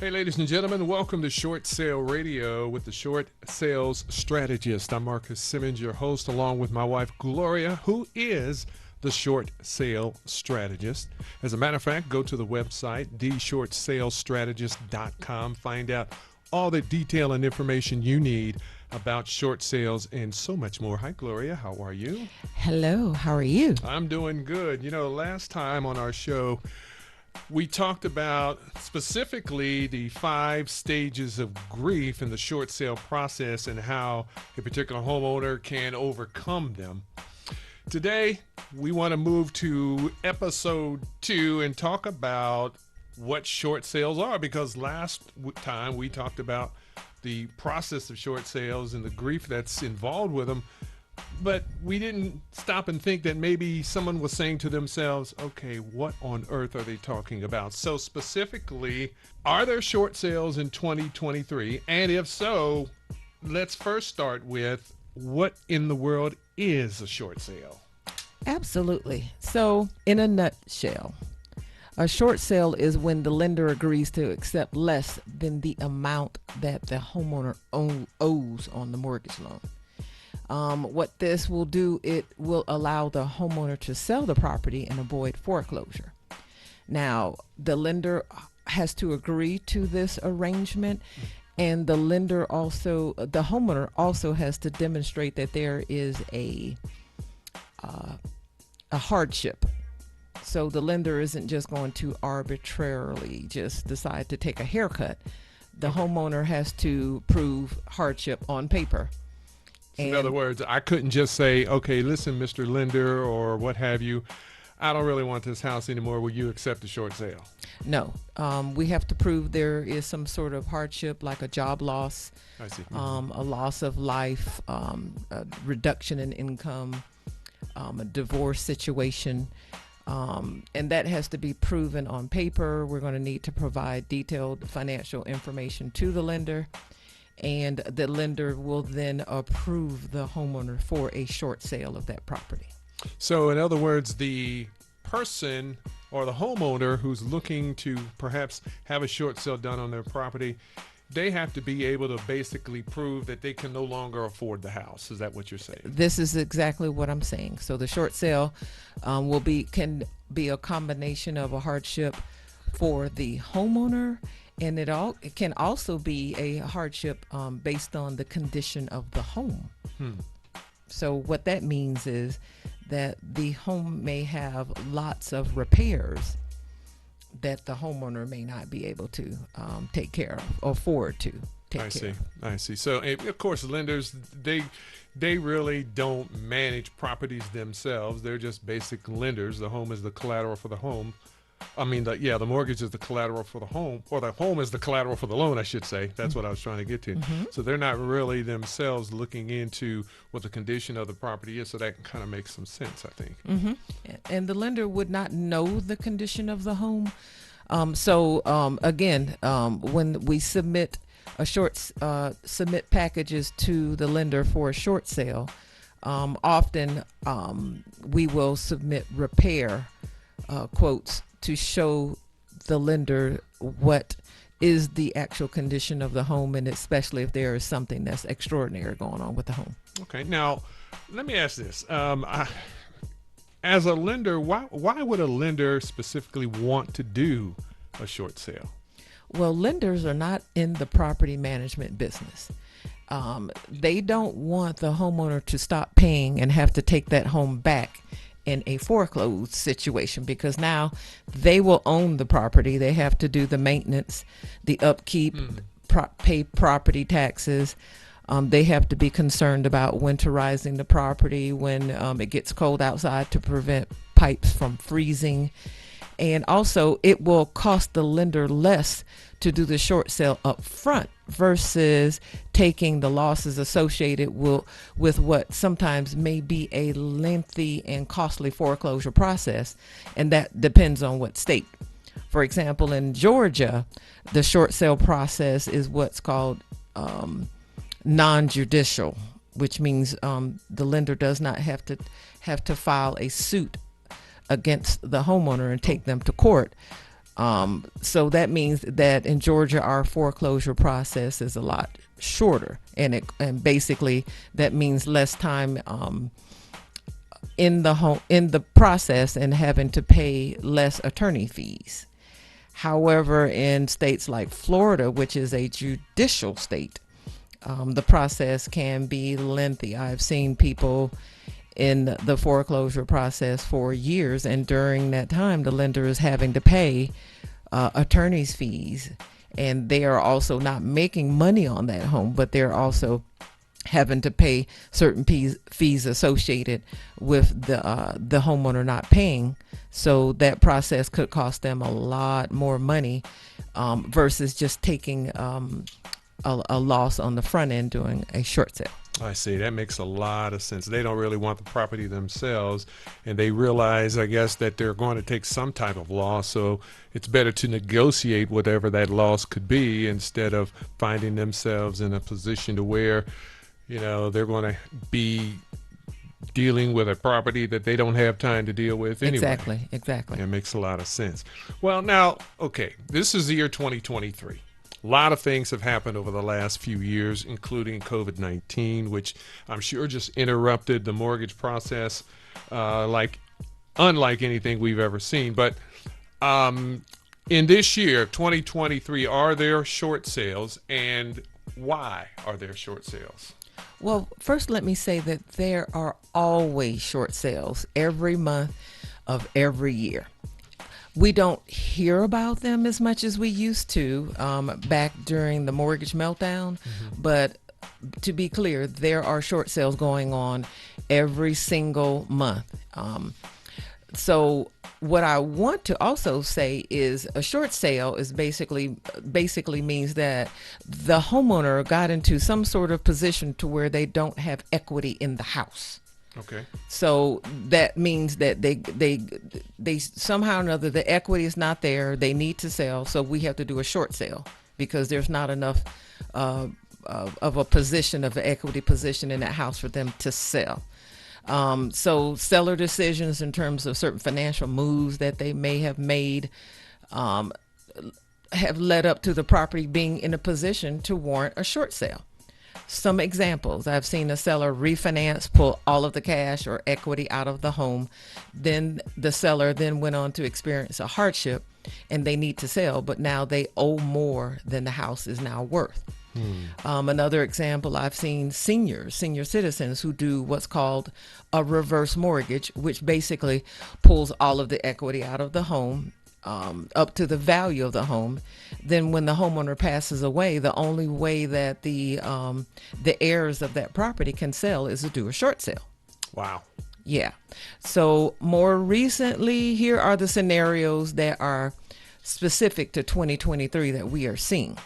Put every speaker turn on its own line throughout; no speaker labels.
Hey, ladies and gentlemen, welcome to Short Sale Radio with the Short Sales Strategist. I'm Marcus Simmons, your host, along with my wife, Gloria, who is the Short Sale Strategist. As a matter of fact, go to the website, theshortsalestrategist.com. Find out all the detail and information you need about short sales and so much more. Hi, Gloria. How are you?
Hello. How are you?
I'm doing good. You know, last time on our show, we talked about specifically the 5 stages of grief in the short sale process and how a particular homeowner can overcome them. Today, we want to move to episode 2 and talk about what short sales are, because last time we talked about the process of short sales and the grief that's involved with them. But we didn't stop and think that maybe someone was saying to themselves, okay, what on earth are they talking about? So specifically, are there short sales in 2023? And if so, let's first start with what in the world is a short sale?
Absolutely. So in a nutshell, a short sale is when the lender agrees to accept less than the amount that the homeowner owes on the mortgage loan. What this will do, it will allow the homeowner to sell the property and avoid foreclosure. Now, the lender has to agree to this arrangement, and the homeowner also has to demonstrate that there is a hardship. So the lender isn't just going to arbitrarily just decide to take a haircut. The homeowner has to prove hardship on paper.
In other words, I couldn't just say, okay, listen, Mr. Lender or what have you, I don't really want this house anymore. Will you accept a short sale?
No. We have to prove there is some sort of hardship, like a job loss,
I see.
a loss of life, a reduction in income, a divorce situation. And that has to be proven on paper. We're going to need to provide detailed financial information to the lender. And the lender will then approve the homeowner for a short sale of that property.
So in other words, the person or the homeowner who's looking to perhaps have a short sale done on their property, they have to be able to basically prove that they can no longer afford the house. Is that what you're saying?
This is exactly what I'm saying. So the short sale can be a combination of a hardship for the homeowner, and it can also be a hardship based on the condition of the home. So what that means is that the home may have lots of repairs that the homeowner may not be able to take care of or afford to take care of.
I see. So of course, lenders, they really don't manage properties themselves. They're just basic lenders. The home is the collateral for the home. I mean, the mortgage is the collateral for the home, or the home is the collateral for the loan, I should say. That's what I was trying to get to. So they're not really themselves looking into what the condition of the property is. So that kind of makes some sense, I think.
And the lender would not know the condition of the home. Again, when we submit submit packages to the lender for a short sale, often we will submit repair quotes to show the lender what is the actual condition of the home, and especially if there is something that's extraordinary going on with the home.
Okay, now let me ask this. As a lender, why would a lender specifically want to do a short sale?
Well, lenders are not in the property management business. They don't want the homeowner to stop paying and have to take that home back in a foreclosed situation, because now they will own the property. They have to do the maintenance, the upkeep, pay property taxes. They have to be concerned about winterizing the property when it gets cold outside to prevent pipes from freezing. And also, it will cost the lender less to do the short sale up front versus taking the losses associated with what sometimes may be a lengthy and costly foreclosure process. And that depends on what state. For example, in Georgia, the short sale process is what's called non-judicial, which means the lender does not have to file a suit against the homeowner and take them to court. So that means that in Georgia, our foreclosure process is a lot shorter, and basically that means less time in the process and having to pay less attorney fees. However, in states like Florida, which is a judicial state, the process can be lengthy. I've seen people in the foreclosure process for years, and during that time, the lender is having to pay attorney's fees, and they are also not making money on that home, but they're also having to pay certain fees associated with the homeowner not paying. So that process could cost them a lot more money versus just taking a loss on the front end doing a short sale.
I see. That makes a lot of sense. They don't really want the property themselves, and they realize, I guess, that they're going to take some type of loss, so it's better to negotiate whatever that loss could be instead of finding themselves in a position to where, they're going to be dealing with a property that they don't have time to deal with anyway.
Exactly.
It makes a lot of sense. Well, now, okay, this is the year 2023. A lot of things have happened over the last few years, including COVID-19, which I'm sure just interrupted the mortgage process unlike anything we've ever seen. But in this year, 2023, are there short sales, and why are there short sales?
Well, first let me say that there are always short sales every month of every year. We don't hear about them as much as we used to back during the mortgage meltdown, but to be clear, there are short sales going on every single month. So what I want to also say is a short sale is basically means that the homeowner got into some sort of position to where they don't have equity in the house.
Okay.
So that means that they somehow or another, the equity is not there. They need to sell. So we have to do a short sale because there's not enough of a position, of an equity position in that house for them to sell. So seller decisions in terms of certain financial moves that they may have made have led up to the property being in a position to warrant a short sale. Some examples: I've seen a seller refinance, pull all of the cash or equity out of the home. Then the seller then went on to experience a hardship and they need to sell, but now they owe more than the house is now worth. Another example, I've seen senior citizens who do what's called a reverse mortgage, which basically pulls all of the equity out of the home up to the value of the home. Then when the homeowner passes away, the only way that the heirs of that property can sell is to do a short sale.
Wow.
Yeah. So more recently, here are the scenarios that are specific to 2023 that we are seeing.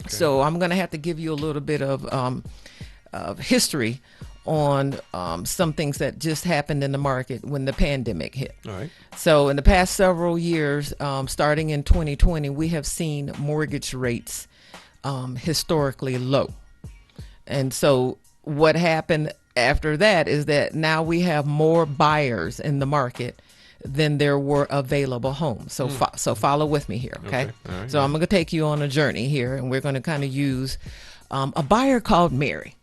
Okay. So I'm going to have to give you a little bit of history on some things that just happened in the market when the pandemic hit.
All right.
So in the past several years, starting in 2020, we have seen mortgage rates historically low. And so what happened after that is that now we have more buyers in the market than there were available homes. So so follow with me here, okay?
All right,
so I'm going to take you on a journey here, and we're going to kind of use a buyer called Mary.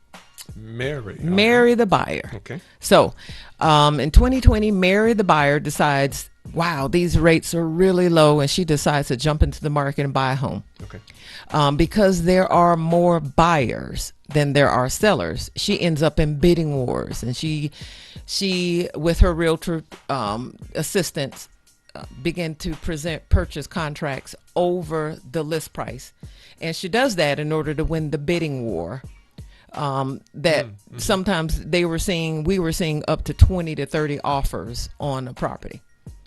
Mary the buyer.
Okay.
So in 2020, Mary the buyer decides, wow, these rates are really low, and she decides to jump into the market and buy a home.
Okay.
Because there are more buyers than there are sellers, she ends up in bidding wars, and she with her realtor assistants begin to present purchase contracts over the list price, and she does that in order to win the bidding war. Sometimes we were seeing up to 20 to 30 offers on a property.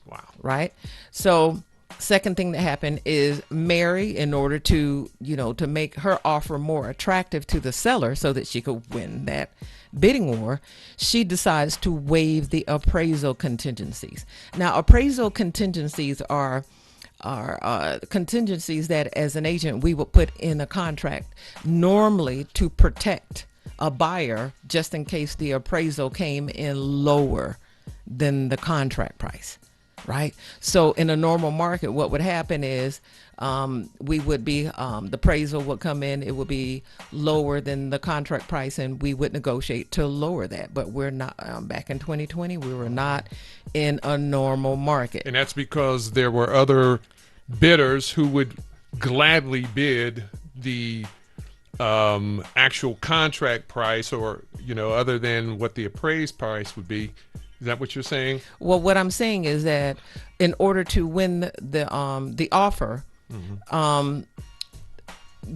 Wow.
Right. So second thing that happened is Mary, in order to make her offer more attractive to the seller so that she could win that bidding war, she decides to waive the appraisal contingencies. Now, appraisal contingencies are contingencies that as an agent we would put in a contract, normally to protect a buyer just in case the appraisal came in lower than the contract price. right? So in a normal market, what would happen is we would be the appraisal would come in, it would be lower than the contract price, and we would negotiate to lower that. But we're not back in 2020, we were not in a normal market.
And that's because there were other bidders who would gladly bid the actual contract price, or other than what the appraised price would be. Is that what you're saying?
Well, what I'm saying is that in order to win the offer,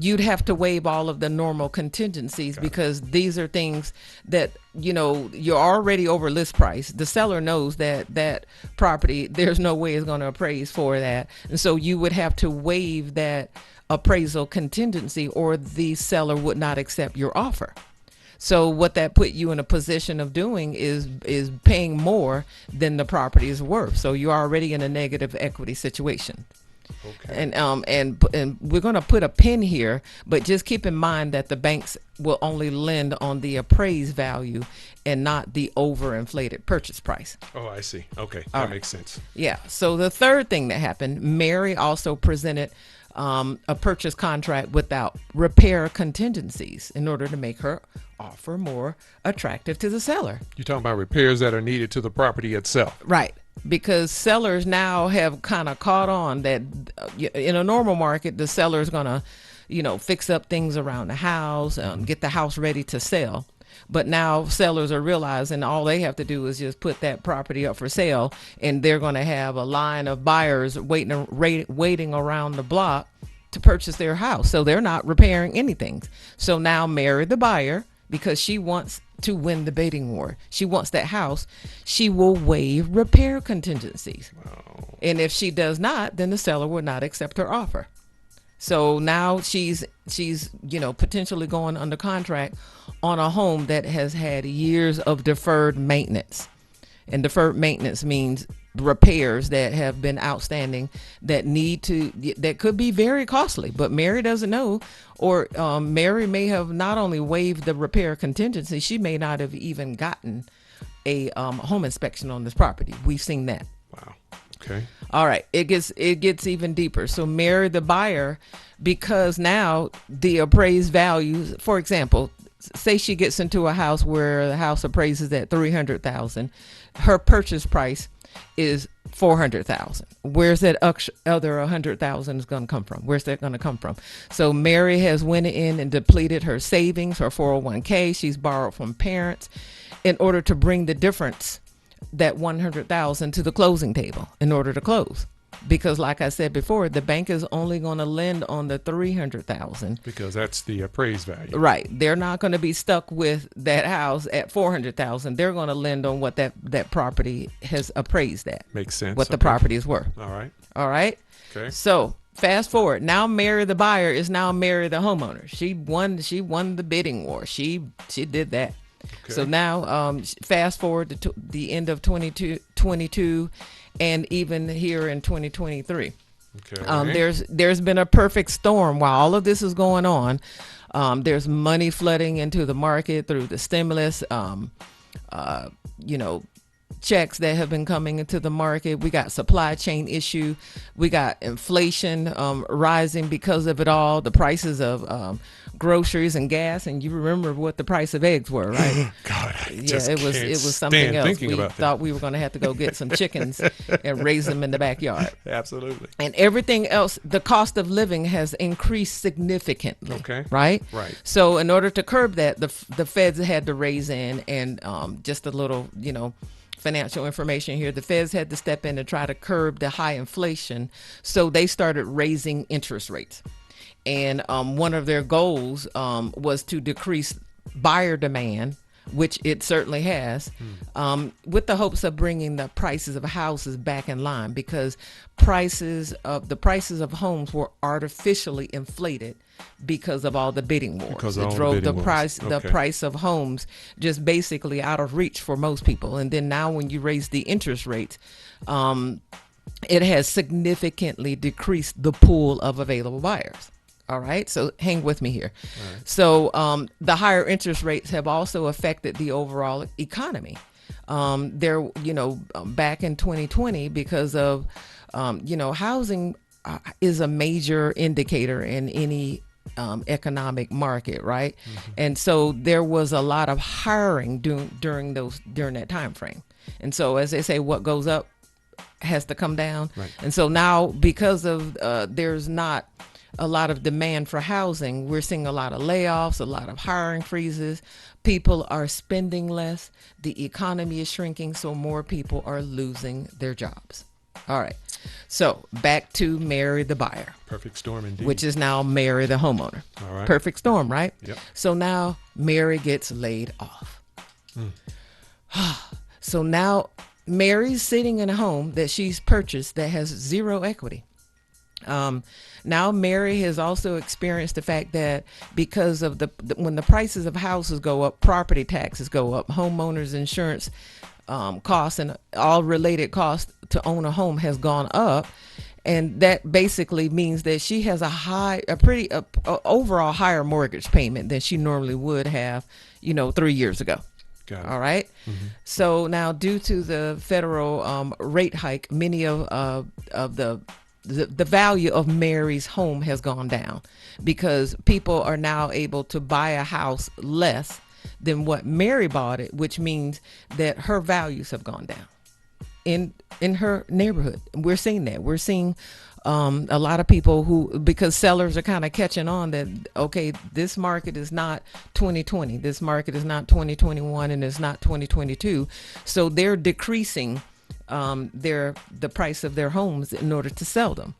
you'd have to waive all of the normal contingencies, because these are things that you're already over list price. The seller knows that property, there's no way it's going to appraise for that, and so you would have to waive that appraisal contingency, or the seller would not accept your offer. So what that put you in a position of doing is paying more than the property is worth. So you're already in a negative equity situation.
Okay.
And we're going to put a pin here, but just keep in mind that the banks will only lend on the appraised value and not the overinflated purchase price.
Oh, I see. Okay, that makes sense.
Yeah. So the third thing that happened, Mary also presented a purchase contract without repair contingencies in order to make her offer more attractive to the seller.
You're talking about repairs that are needed to the property itself.
Right. Because sellers now have kind of caught on that in a normal market, the seller's going to, fix up things around the house, get the house ready to sell. But now sellers are realizing all they have to do is just put that property up for sale, and they're going to have a line of buyers waiting around the block to purchase their house. So they're not repairing anything. So now Mary, the buyer, because she wants to win the bidding war, she wants that house, she will waive repair contingencies.
Wow.
And if she does not, then the seller will not accept her offer. So now she's potentially going under contract on a home that has had years of deferred maintenance. And deferred maintenance means repairs that have been outstanding that could be very costly, but Mary doesn't know, or Mary may have not only waived the repair contingency, she may not have even gotten a home inspection on this property. We've seen that.
Wow. Okay.
All right. It gets even deeper. So Mary, the buyer, because now the appraised values, for example, say she gets into a house where the house appraises at $300,000, her purchase price is $400,000. Where's that other $100,000 is going to come from? Where's that going to come from? So Mary has went in and depleted her savings, her 401k. She's borrowed from parents in order to bring the difference, that $100,000, to the closing table in order to close. Because like I said before, the bank is only going to lend on the $300,000
because that's the appraised value.
Right. They're not going to be stuck with that house at $400,000. They're going to lend on what that property has appraised at.
Makes sense.
What the property is worth.
All right.
All right.
Okay.
So fast forward. Now Mary the buyer is now Mary the homeowner. She won the bidding war. She did that. Okay. So now fast forward to the end of 2022 and even here in 2023.
Okay.
There's been a perfect storm while all of this is going on. There's money flooding into the market through the stimulus, checks that have been coming into the market. We got supply chain issue. We got inflation rising because of it all. The prices of groceries and gas, and you remember what the price of eggs were, right?
God,
it was something else. We thought we were going to have to go get some chickens and raise them in the backyard.
Absolutely.
And everything else, the cost of living has increased significantly.
Okay.
Right.
So
in order to curb that, the feds had to raise in, and just a little, financial information here. The feds had to step in to try to curb the high inflation, so they started raising interest rates. And one of their goals was to decrease buyer demand, which it certainly has, with the hopes of bringing the prices of houses back in line, because the prices of homes were artificially inflated because of all the bidding wars. It drove the price of homes just basically out of reach for most people. And then now when you raise the interest rates, it has significantly decreased the pool of available buyers. All right. So hang with me here. Right. So the higher interest rates have also affected the overall economy. Back in 2020, because of, housing is a major indicator in any economic market, right? And so there was a lot of hiring during that time frame. And so, as they say, what goes up has to come down.
Right.
And so now, because of there's not a lot of demand for housing, we're seeing a lot of layoffs, a lot of hiring freezes. People are spending less. The economy is shrinking, so more people are losing their jobs. All right. So back to Mary the buyer.
Perfect storm indeed.
Which is now Mary the homeowner.
All right.
Perfect storm, right?
Yep.
So now Mary gets laid off. So now Mary's sitting in a home that she's purchased that has zero equity. Now Mary has also experienced the fact that because of when the prices of houses go up, property taxes go up, homeowners insurance costs and all related costs to own a home has gone up. And that basically means that she has a overall higher mortgage payment than she normally would have, 3 years ago.
Got it.
All right. Mm-hmm. So now, due to the federal rate hike, many of the value of Mary's home has gone down because people are now able to buy a house less than what Mary bought it, which means that her values have gone down in her neighborhood. We're seeing that. We're seeing a lot of people because sellers are kind of catching on that, okay, this market is not 2020, this market is not 2021, and it's not 2022. So they're decreasing the price of their homes in order to sell them.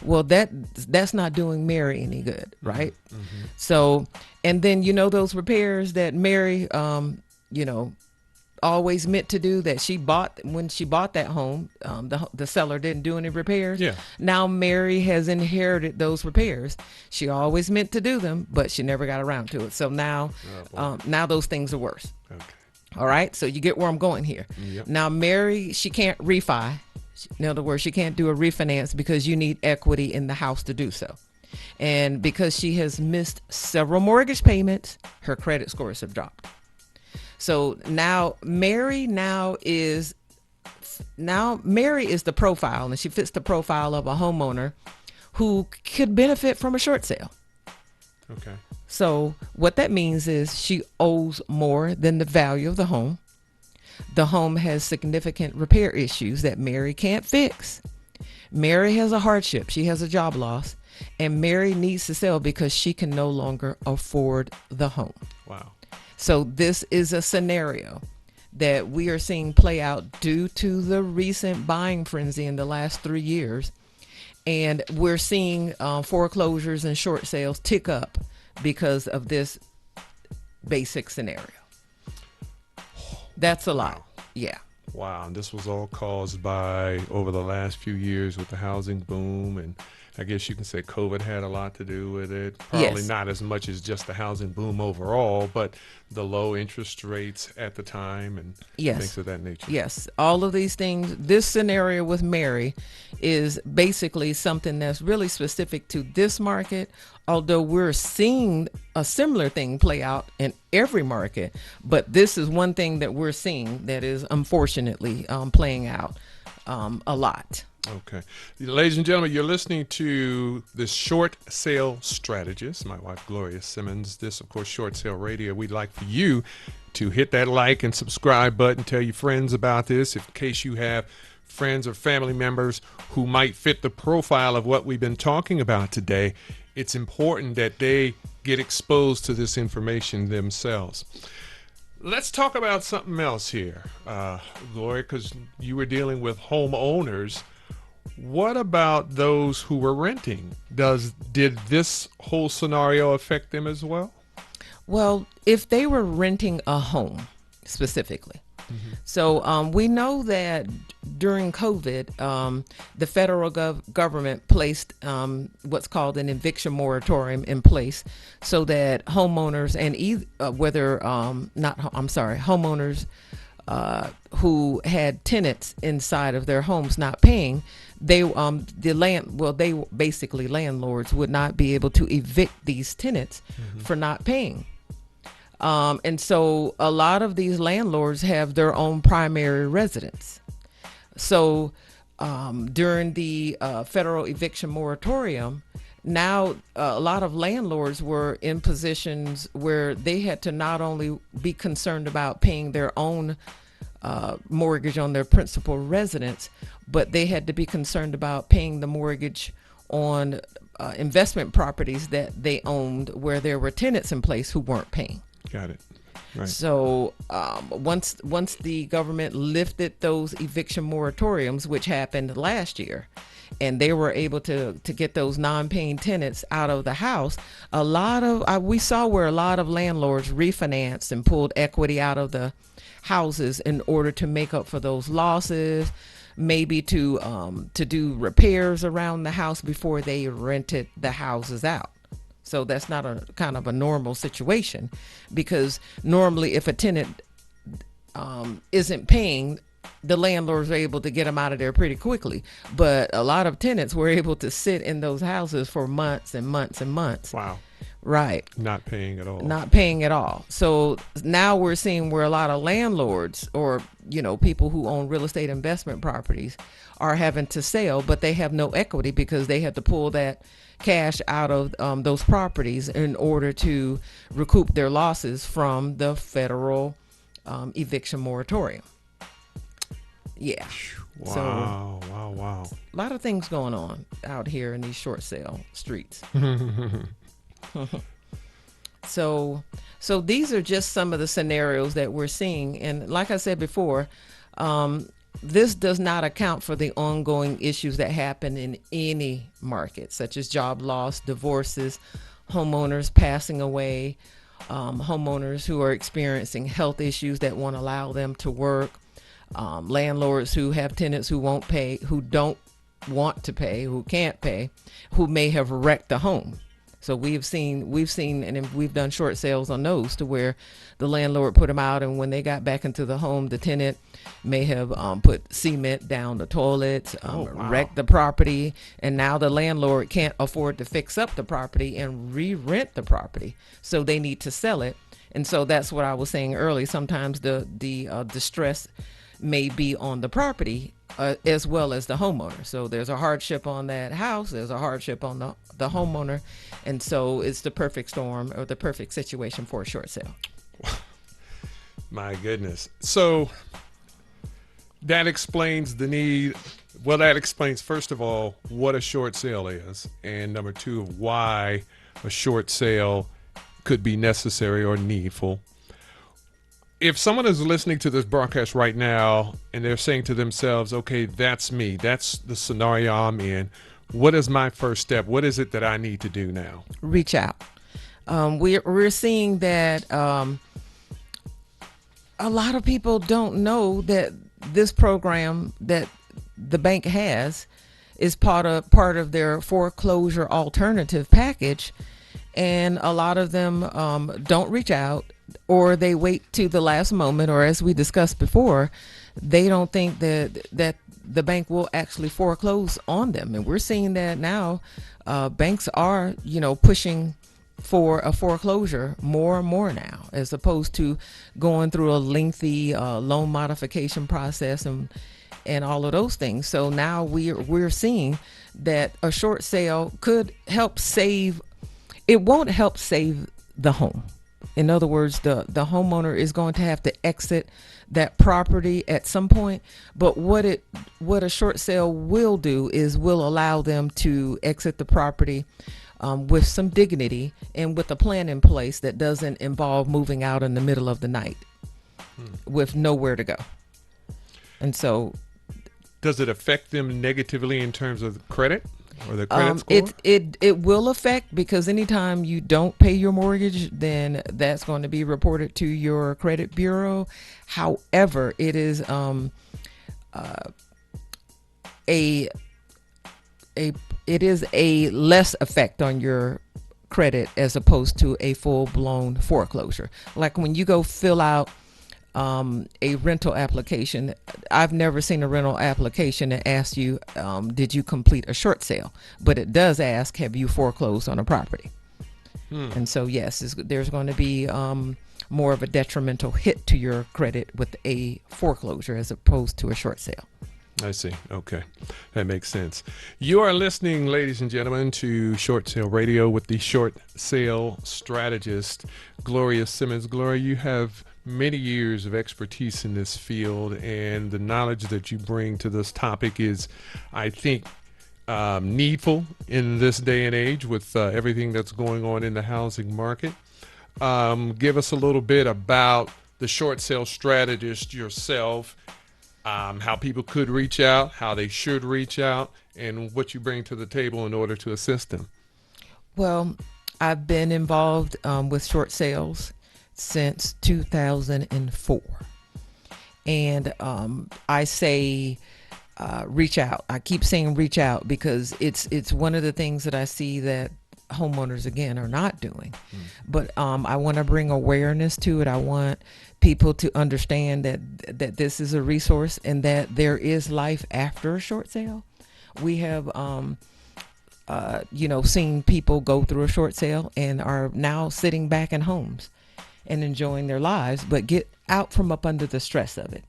Well, that's not doing Mary any good, right? Mm-hmm. So, and then those repairs that Mary always meant to do, that she bought when she bought that home, the seller didn't do any repairs.
Yeah. Now
Mary has inherited those repairs. She always meant to do them, but she never got around to it. So now those things are worse.
Okay.
All right. So you get where I'm going here.
Yep.
Now Mary, she can't refi. In other words, she can't do a refinance because you need equity in the house to do so. And because she has missed several mortgage payments, her credit scores have dropped. So now Mary is the profile, and she fits the profile of a homeowner who could benefit from a short sale.
Okay.
So what that means is she owes more than the value of the home. The home has significant repair issues that Mary can't fix. Mary has a hardship. She has a job loss, and Mary needs to sell because she can no longer afford the home.
Wow.
So this is a scenario that we are seeing play out due to the recent buying frenzy in the last 3 years. And we're seeing foreclosures and short sales tick up because of this basic scenario. That's a lot. Yeah.
Wow. And this was all caused by, over the last few years, with the housing boom, and I guess you can say COVID had a lot to do with it. Probably
Yes.
not as much as just the housing boom overall, but the low interest rates at the time and
Yes.
things of that nature.
Yes, all of these things. This scenario with Mary is basically something that's really specific to this market, although we're seeing a similar thing play out in every market. But this is one thing that we're seeing that is unfortunately playing out a lot.
Okay. Ladies and gentlemen, you're listening to the Short Sale Strategist, my wife, Gloria Simmons. This, of course, Short Sale Radio. We'd like for you to hit that like and subscribe button, tell your friends about this in case you have friends or family members who might fit the profile of what we've been talking about today. It's important that they get exposed to this information themselves. Let's talk about something else here, Gloria, because you were dealing with homeowners. What about those who were renting? Did this whole scenario affect them as well?
Well, if they were renting a home specifically. Mm-hmm. So we know that during COVID, the federal government placed what's called an eviction moratorium in place so that homeowners and homeowners who had tenants inside of their homes not paying, landlords would not be able to evict these tenants for not paying. And so a lot of these landlords have their own primary residence. So during the federal eviction moratorium, now a lot of landlords were in positions where they had to not only be concerned about paying their own mortgage on their principal residence, but they had to be concerned about paying the mortgage on investment properties that they owned where there were tenants in place who weren't paying.
Got it. Right.
So once the government lifted those eviction moratoriums, which happened last year, and they were able to get those non-paying tenants out of the house, we saw where a lot of landlords refinanced and pulled equity out of the houses in order to make up for those losses, maybe to do repairs around the house before they rented the houses out. So that's not a kind of a normal situation, because normally if a tenant isn't paying, the landlords are able to get them out of there pretty quickly. But a lot of tenants were able to sit in those houses for months and months and months.
Wow.
Right.
Not paying at all.
Not paying at all. So now we're seeing where a lot of landlords, or people who own real estate investment properties, are having to sell, but they have no equity because they have to pull that cash out of those properties in order to recoup their losses from the federal eviction moratorium. Yeah.
Wow.
So,
Wow.
A lot of things going on out here in these short sale streets. So these are just some of the scenarios that we're seeing. And like I said before, this does not account for the ongoing issues that happen in any market, such as job loss, divorces, homeowners passing away, homeowners who are experiencing health issues that won't allow them to work, landlords who have tenants who won't pay, who don't want to pay, who can't pay, who may have wrecked the home. So we've seen, and we've done short sales on those to where the landlord put them out, and when they got back into the home, the tenant may have put cement down the toilets, wrecked the property, and now the landlord can't afford to fix up the property and re-rent the property, so they need to sell it. And so that's what I was saying earlier. Sometimes the distress may be on the property as well as the homeowner. So there's a hardship on that house, there's a hardship on the homeowner, and so it's the perfect storm or the perfect situation for a short sale.
My goodness. So that explains the need. Well, that explains, first of all, what a short sale is, and number two, why a short sale could be necessary or needful. If someone is listening to this broadcast right now and they're saying to themselves, okay, that's me, that's the scenario I'm in, what is my first step? What is it that I need to do now?
Reach out. We're seeing that a lot of people don't know that this program that the bank has is part of their foreclosure alternative package, and a lot of them don't reach out, or they wait to the last moment, or as we discussed before, they don't think that the bank will actually foreclose on them. And we're seeing that now. Banks are, pushing for a foreclosure more and more now, as opposed to going through a lengthy loan modification process and all of those things. So now we're seeing that a short sale could help save. It won't help save the home. In other words, the homeowner is going to have to exit that property at some point. But what a short sale will do is will allow them to exit the property with some dignity and with a plan in place that doesn't involve moving out in the middle of the night with nowhere to go. And so,
does it affect them negatively in terms of credit? Or the credit score?
It will affect, because anytime you don't pay your mortgage, then that's going to be reported to your credit bureau. However, it is a less effect on your credit as opposed to a full-blown foreclosure. Like when you go fill out a rental application, I've never seen a rental application that asks you, did you complete a short sale? But it does ask, have you foreclosed on a property? And so, yes, there's going to be more of a detrimental hit to your credit with a foreclosure as opposed to a short sale.
I see. Okay. That makes sense. You are listening, ladies and gentlemen, to Short Sale Radio with the Short Sale Strategist, Gloria Simmons. Gloria, you have many years of expertise in this field, and the knowledge that you bring to this topic is, I think, needful in this day and age with everything that's going on in the housing market. Give us a little bit about the Short Sale Strategist yourself, how people could reach out, how they should reach out, and what you bring to the table in order to assist them.
Well, I've been involved with short sales since 2004. And I say reach out. I keep saying reach out because it's one of the things that I see that homeowners, again, are not doing. But I want to bring awareness to it. I want people to understand that this is a resource and that there is life after a short sale. We have seen people go through a short sale and are now sitting back in homes and enjoying their lives, but get out from up under the stress of it.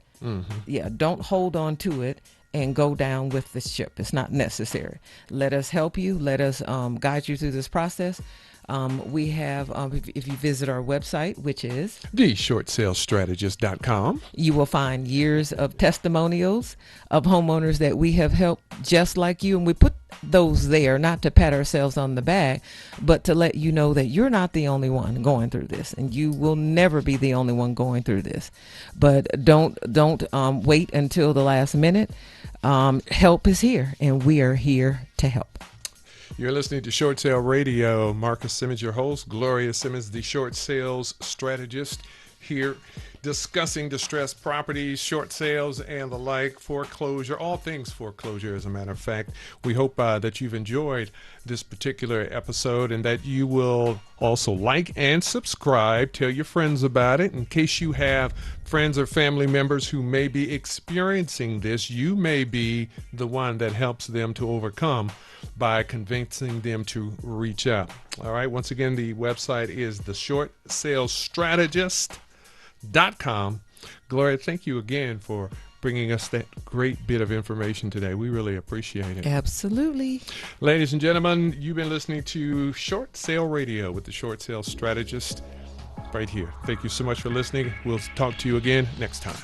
Yeah, don't hold on to it and go down with the ship. It's not necessary. Let us help you. Let us guide you through this process. We have, if you visit our website, which is
theshortsalestrategist.com,
you will find years of testimonials of homeowners that we have helped just like you. And we put those there not to pat ourselves on the back, but to let you know that you're not the only one going through this, and you will never be the only one going through this. But don't wait until the last minute. Help is here, and we are here to help.
You're listening to Short Sale Radio. Marcus Simmons, your host. Gloria Simmons, the Short Sales Strategist, here discussing distressed properties, short sales, and the like, foreclosure, all things foreclosure, as a matter of fact. We hope that you've enjoyed this particular episode and that you will also like and subscribe. Tell your friends about it. In case you have friends or family members who may be experiencing this, you may be the one that helps them to overcome by convincing them to reach out. All right. Once again, the website is theshortsalestrategist.com. Gloria, thank you again for bringing us that great bit of information today. We really appreciate it.
Absolutely.
Ladies and gentlemen, you've been listening to Short Sale Radio with the Short Sale Strategist right here. Thank you so much for listening. We'll talk to you again next time.